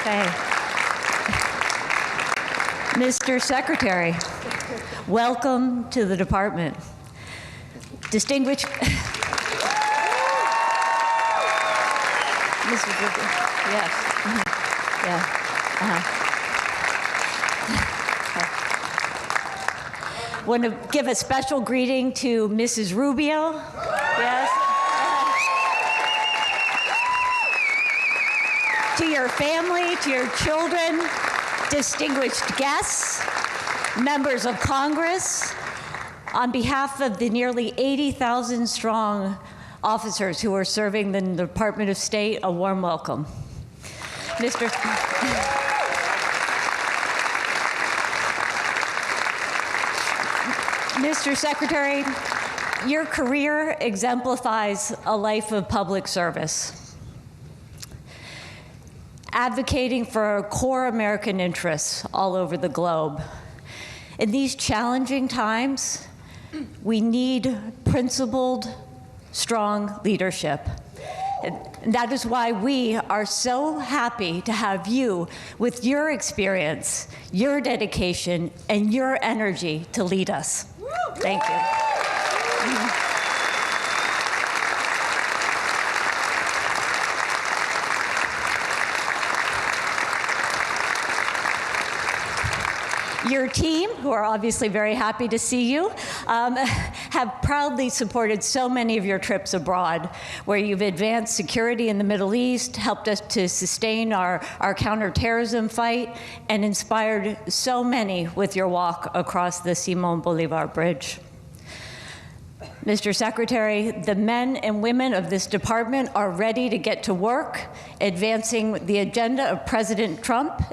Okay. Mr. Secretary, welcome to the department. Distinguished... Mrs. Rubio. Yes. Yeah. Want to give a special greeting to Mrs. Rubio. Yes. To your family, to your children, distinguished guests, members of Congress, on behalf of the nearly 80,000 strong officers who are serving the Department of State, a warm welcome. Mr. Secretary, your career exemplifies a life of public service, advocating for core American interests all over the globe. In these challenging times, we need principled, strong leadership. And that is why we are so happy to have you with your experience, your dedication, and your energy to lead us. Thank you. Your team, who are obviously very happy to see you, have proudly supported so many of your trips abroad, where you've advanced security in the Middle East, helped us to sustain our counterterrorism fight, and inspired so many with your walk across the Simón Bolívar Bridge. Mr. Secretary, the men and women of this department are ready to get to work, advancing the agenda of President Trump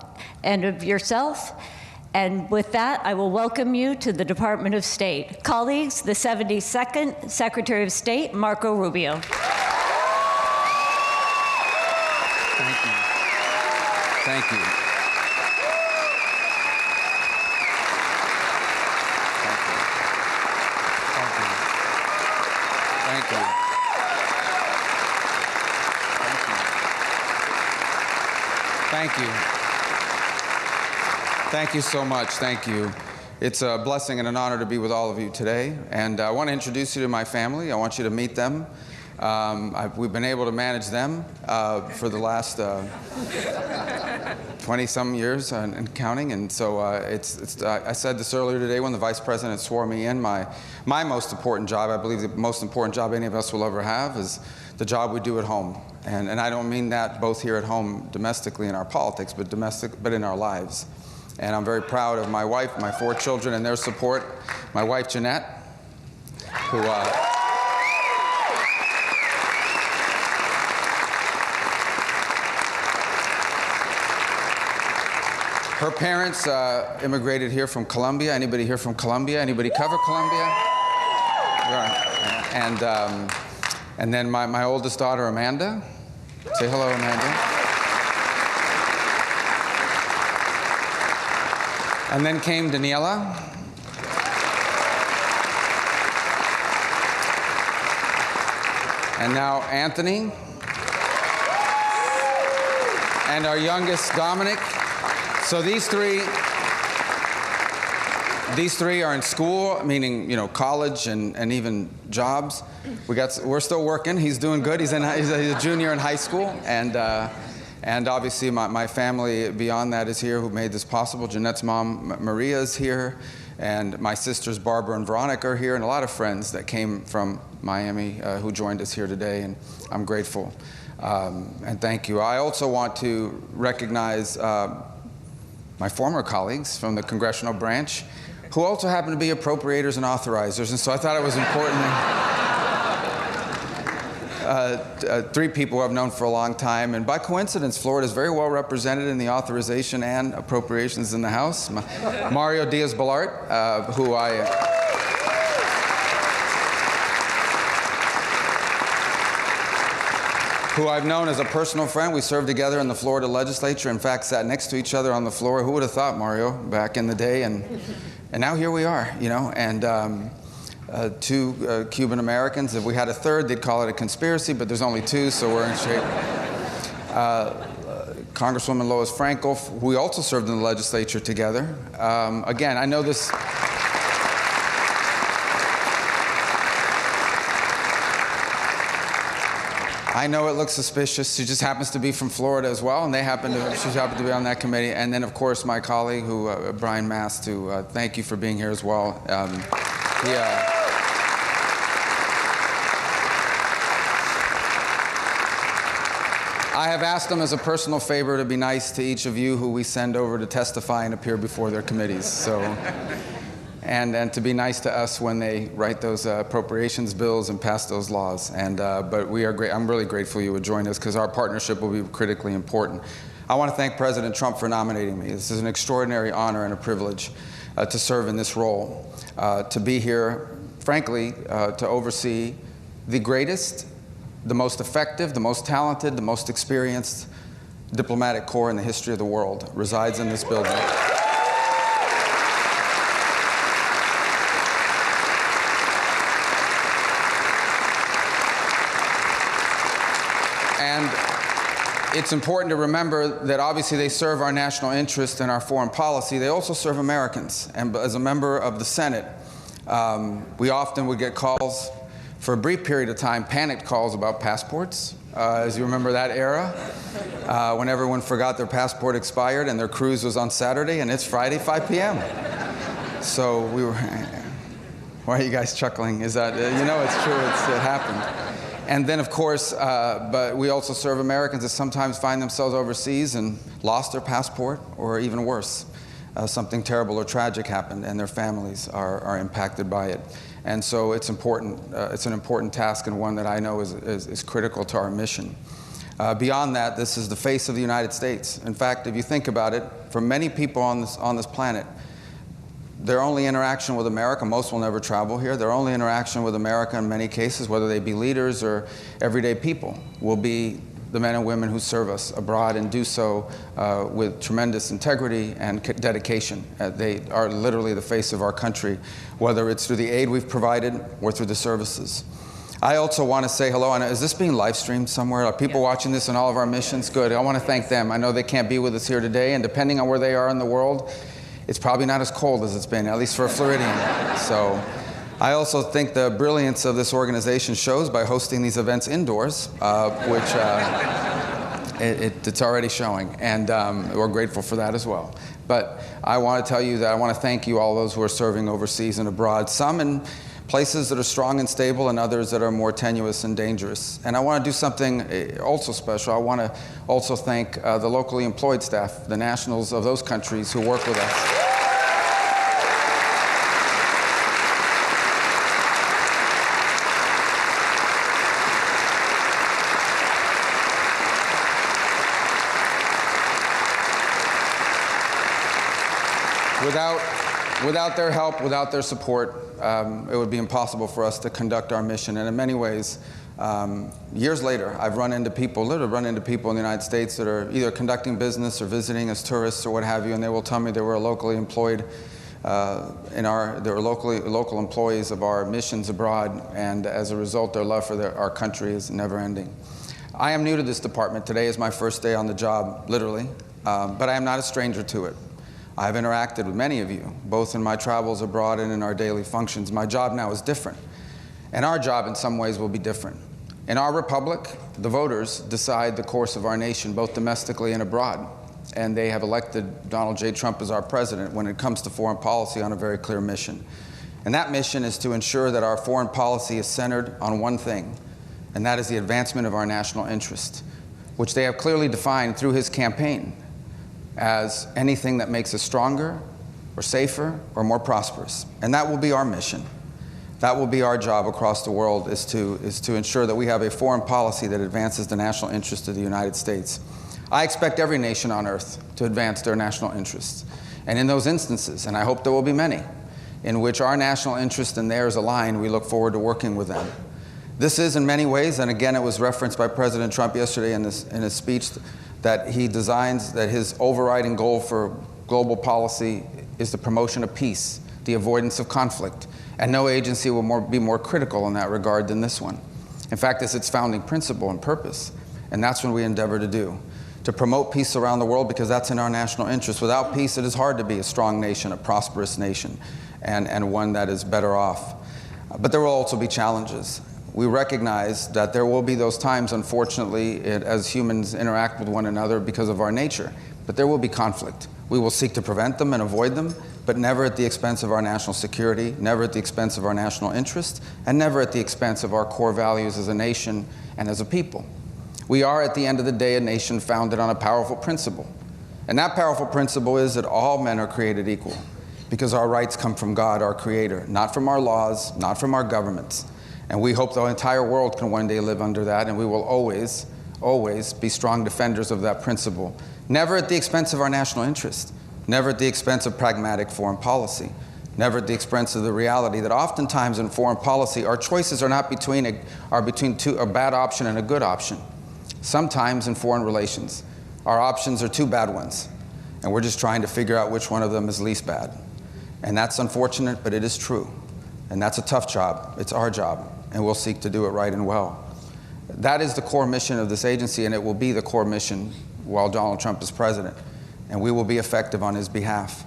and of yourself. And with that, I will welcome you to the Department of State. Colleagues, the 72nd Secretary of State, Marco Rubio. Thank you. Thank you. Thank you. Thank you. Thank you so much. Thank you. It's a blessing and an honor to be with all of you today. And I want to introduce you to my family. I want you to meet them. We've been able to manage them for the last 20-some years and counting. And so I said this earlier today when the Vice President swore me in. My most important job, I believe the most important job any of us will ever have, is the job we do at home. And I don't mean that both here at home domestically in our politics, but in our lives. And I'm very proud of my wife, my 4 children, and their support. My wife, Jeanette, who her parents immigrated here from Colombia. Anybody here from Colombia? Anybody cover Colombia? Right. And then my oldest daughter, Amanda. Say hello, Amanda. And then came Daniela. And now Anthony. And our youngest, Dominic. So these three are in school, meaning, college and even jobs. We're still working. He's doing good. He's a junior in high school. And obviously, my family beyond that is here, who made this possible. Jeanette's mom, Maria, is here. And my sisters, Barbara and Veronica, are here. And a lot of friends that came from Miami who joined us here today. And I'm grateful. And thank you. I also want to recognize my former colleagues from the congressional branch, who also happen to be appropriators and authorizers. And so I thought it was important. 3 people I've known for a long time, and by coincidence, Florida is very well represented in the authorization and appropriations in the House. Mario Diaz-Balart, who I've known as a personal friend. We served together in the Florida legislature. In fact, sat next to each other on the floor. Who would have thought, Mario, back in the day? And now here we are, and 2 Cuban Americans. If we had a third, they'd call it a conspiracy, but there's only 2, so we're in shape. Congresswoman Lois Frankel, who we also served in the legislature together. Again, I know this. I know it looks suspicious. She just happens to be from Florida as well, and she happened to be on that committee. And then, of course, my colleague, Brian Mast, who thank you for being here as well. I have asked them as a personal favor to be nice to each of you who we send over to testify and appear before their committees. So. And to be nice to us when they write those appropriations bills and pass those laws. But we are great. I'm really grateful you would join us because our partnership will be critically important. I want to thank President Trump for nominating me. This is an extraordinary honor and a privilege to serve in this role, to be here, frankly, to oversee the greatest, the most effective, the most talented, the most experienced diplomatic corps in the history of the world resides in this building. And it's important to remember that obviously they serve our national interest and our foreign policy. They also serve Americans. And as a member of the Senate, we often would get calls for a brief period of time, panicked calls about passports, as you remember that era, when everyone forgot their passport expired and their cruise was on Saturday and it's Friday, 5 p.m. So we were, why are you guys chuckling? Is that, you know it's true, it happened. And then, of course, but we also serve Americans that sometimes find themselves overseas and lost their passport, or even worse, something terrible or tragic happened and their families are impacted by it. And so it's important. It's an important task and one that I know is critical to our mission. Beyond that, this is the face of the United States. In fact, if you think about it, for many people on this planet, their only interaction with America, most will never travel here, their only interaction with America in many cases, whether they be leaders or everyday people, will be the men and women who serve us abroad and do so with tremendous integrity and dedication. They are literally the face of our country, whether it's through the aid we've provided or through the services. I also want to say hello, and is this being live streamed somewhere? Are people watching this on all of our missions? Good. I want to thank them. I know they can't be with us here today, and depending on where they are in the world, it's probably not as cold as it's been, at least for a Floridian. So I also think the brilliance of this organization shows by hosting these events indoors, which it's already showing, and we're grateful for that as well. But I want to tell you that I want to thank you, all those who are serving overseas and abroad, some in places that are strong and stable and others that are more tenuous and dangerous. And I want to do something also special. I want to also thank the locally employed staff, the nationals of those countries who work with us. Without their help, without their support, it would be impossible for us to conduct our mission. And in many ways, years later, I've literally run into people in the United States that are either conducting business or visiting as tourists or what have you, and they will tell me they were locally employed they were local employees of our missions abroad, and as a result, their love for our country is never ending. I am new to this department. Today is my first day on the job, literally, but I am not a stranger to it. I've interacted with many of you, both in my travels abroad and in our daily functions. My job now is different, and our job in some ways will be different. In our republic, the voters decide the course of our nation, both domestically and abroad, and they have elected Donald J. Trump as our president when it comes to foreign policy on a very clear mission. And that mission is to ensure that our foreign policy is centered on one thing, and that is the advancement of our national interest, which they have clearly defined through his campaign as anything that makes us stronger or safer or more prosperous. And that will be our mission. That will be our job across the world, is to ensure that we have a foreign policy that advances the national interest of the United States. I expect every nation on earth to advance their national interests. And in those instances, and I hope there will be many, in which our national interest and theirs align, we look forward to working with them. This is in many ways, and again it was referenced by President Trump yesterday in his speech, that he designs that his overriding goal for global policy is the promotion of peace, the avoidance of conflict, and no agency will be more critical in that regard than this one. In fact, it's its founding principle and purpose, and that's what we endeavor to do, to promote peace around the world because that's in our national interest. Without peace, it is hard to be a strong nation, a prosperous nation, and one that is better off. But there will also be challenges. We recognize that there will be those times, unfortunately, as humans interact with one another because of our nature. But there will be conflict. We will seek to prevent them and avoid them, but never at the expense of our national security, never at the expense of our national interest, and never at the expense of our core values as a nation and as a people. We are, at the end of the day, a nation founded on a powerful principle. And that powerful principle is that all men are created equal, because our rights come from God, our Creator, not from our laws, not from our governments. And we hope the entire world can one day live under that, and we will always, always be strong defenders of that principle. Never at the expense of our national interest, never at the expense of pragmatic foreign policy, never at the expense of the reality that oftentimes in foreign policy, our choices are not between a bad option and a good option. Sometimes in foreign relations, our options are two bad ones, and we're just trying to figure out which one of them is least bad. And that's unfortunate, but it is true. And that's a tough job. It's our job, and we'll seek to do it right and well. That is the core mission of this agency, and it will be the core mission while Donald Trump is president, and we will be effective on his behalf.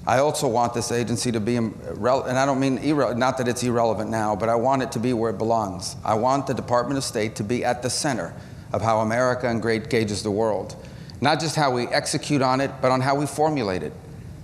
I also want this agency to be, and I don't mean, not that it's irrelevant now, but I want it to be where it belongs. I want the Department of State to be at the center of how America engages the world. Not just how we execute on it, but on how we formulate it.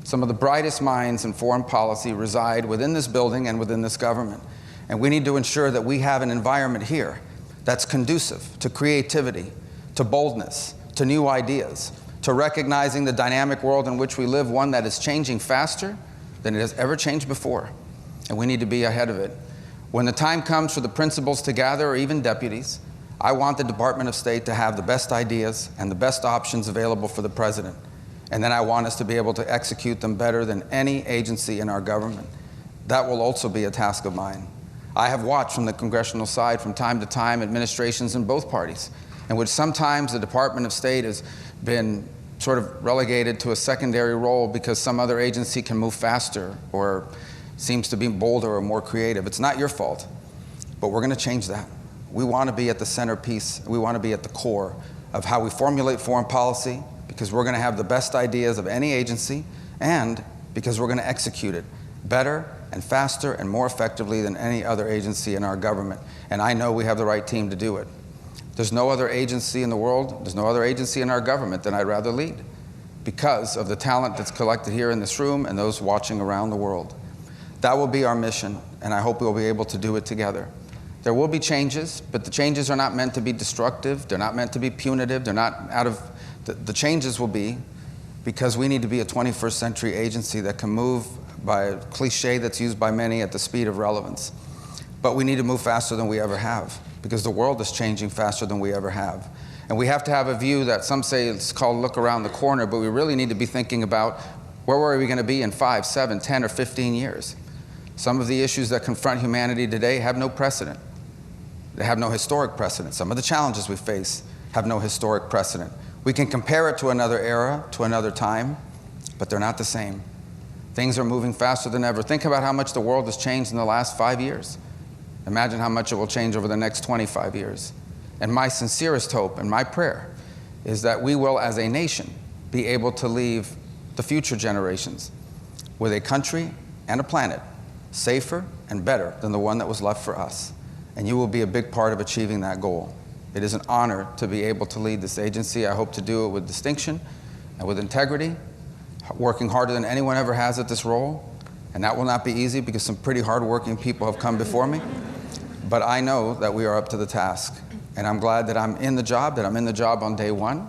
Some of the brightest minds in foreign policy reside within this building and within this government. And we need to ensure that we have an environment here that's conducive to creativity, to boldness, to new ideas, to recognizing the dynamic world in which we live, one that is changing faster than it has ever changed before. And we need to be ahead of it. When the time comes for the principals to gather, or even deputies, I want the Department of State to have the best ideas and the best options available for the president. And then I want us to be able to execute them better than any agency in our government. That will also be a task of mine. I have watched from the congressional side from time to time administrations in both parties, in which sometimes the Department of State has been sort of relegated to a secondary role because some other agency can move faster or seems to be bolder or more creative. It's not your fault, but we're going to change that. We want to be at the centerpiece. We want to be at the core of how we formulate foreign policy, because we're going to have the best ideas of any agency, and because we're going to execute it better and faster and more effectively than any other agency in our government. And I know we have the right team to do it. There's no other agency in the world, there's no other agency in our government that I'd rather lead, because of the talent that's collected here in this room and those watching around the world. That will be our mission, and I hope we'll be able to do it together. There will be changes, but the changes are not meant to be destructive. They're not meant to be punitive. They're not out of... The changes will be because we need to be a 21st century agency that can move, by a cliche that's used by many, at the speed of relevance. But we need to move faster than we ever have, because the world is changing faster than we ever have. And we have to have a view that some say it's called look around the corner, but we really need to be thinking about where are we going to be in 5, 7, 10, or 15 years. Some of the issues that confront humanity today have no precedent. They have no historic precedent. Some of the challenges we face have no historic precedent. We can compare it to another era, to another time, but they're not the same. Things are moving faster than ever. Think about how much the world has changed in the last 5 years. Imagine how much it will change over the next 25 years. And my sincerest hope and my prayer is that we will, as a nation, be able to leave the future generations with a country and a planet safer and better than the one that was left for us. And you will be a big part of achieving that goal. It is an honor to be able to lead this agency. I hope to do it with distinction and with integrity, working harder than anyone ever has at this role. And that will not be easy, because some pretty hardworking people have come before me. But I know that we are up to the task. And I'm glad that I'm in the job, on day one.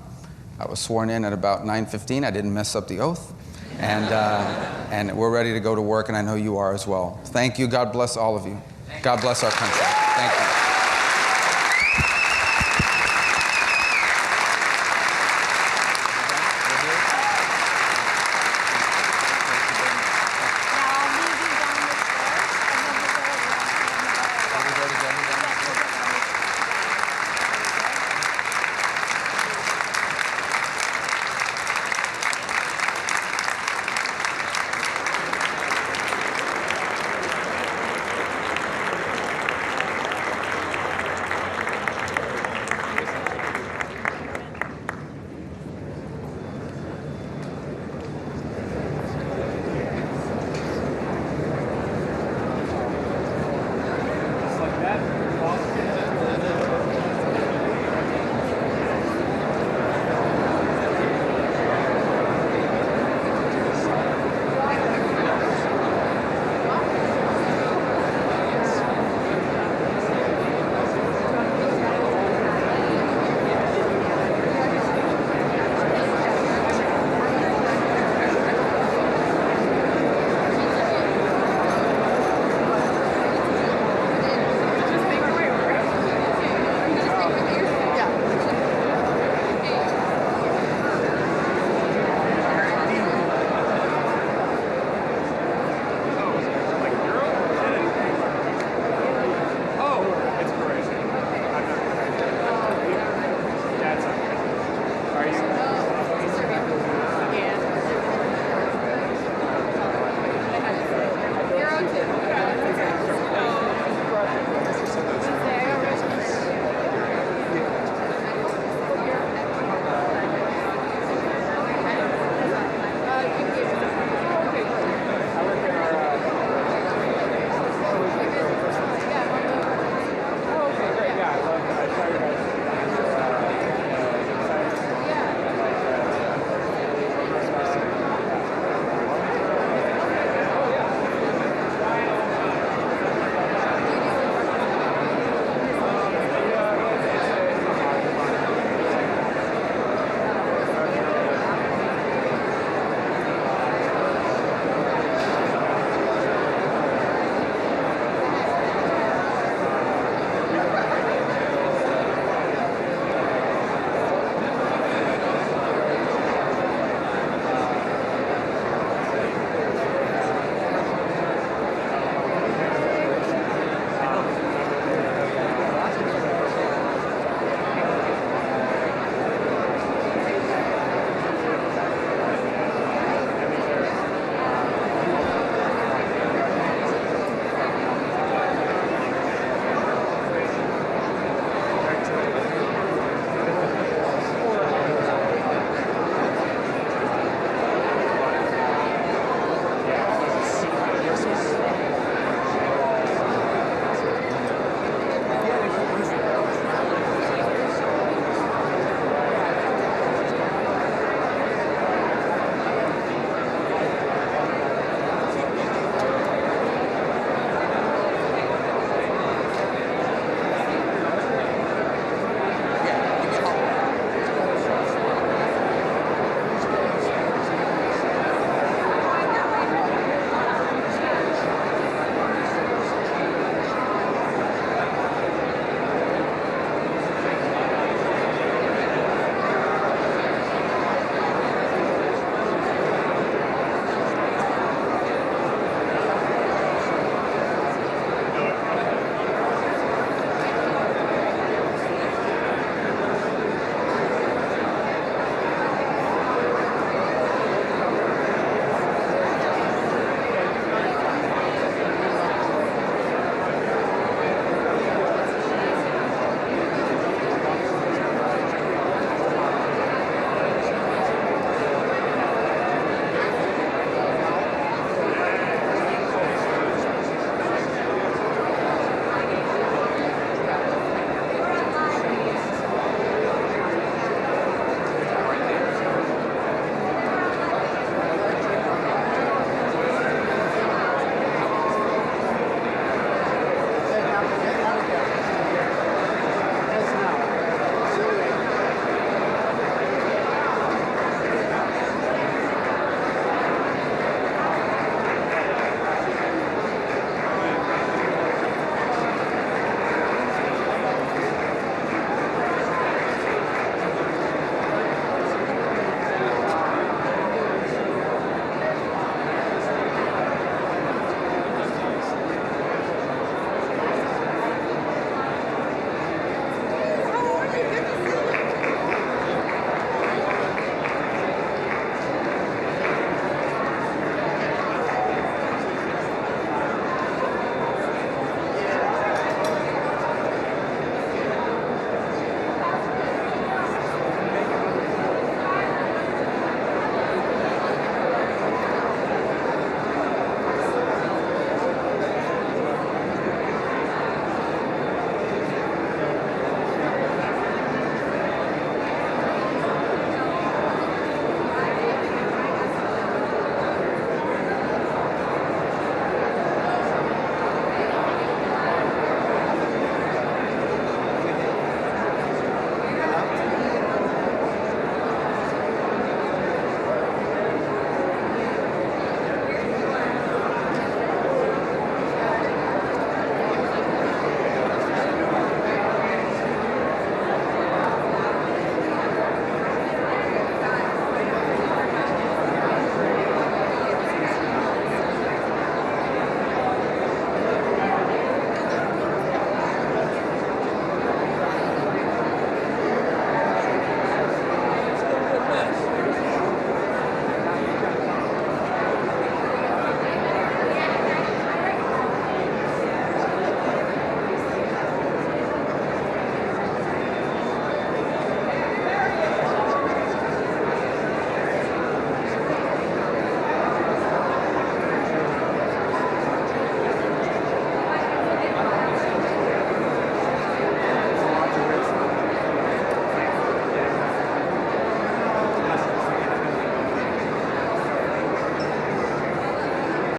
I was sworn in at about 9:15. I didn't mess up the oath. And we're ready to go to work, and I know you are as well. Thank you. God bless all of you. God bless our country. Thank you.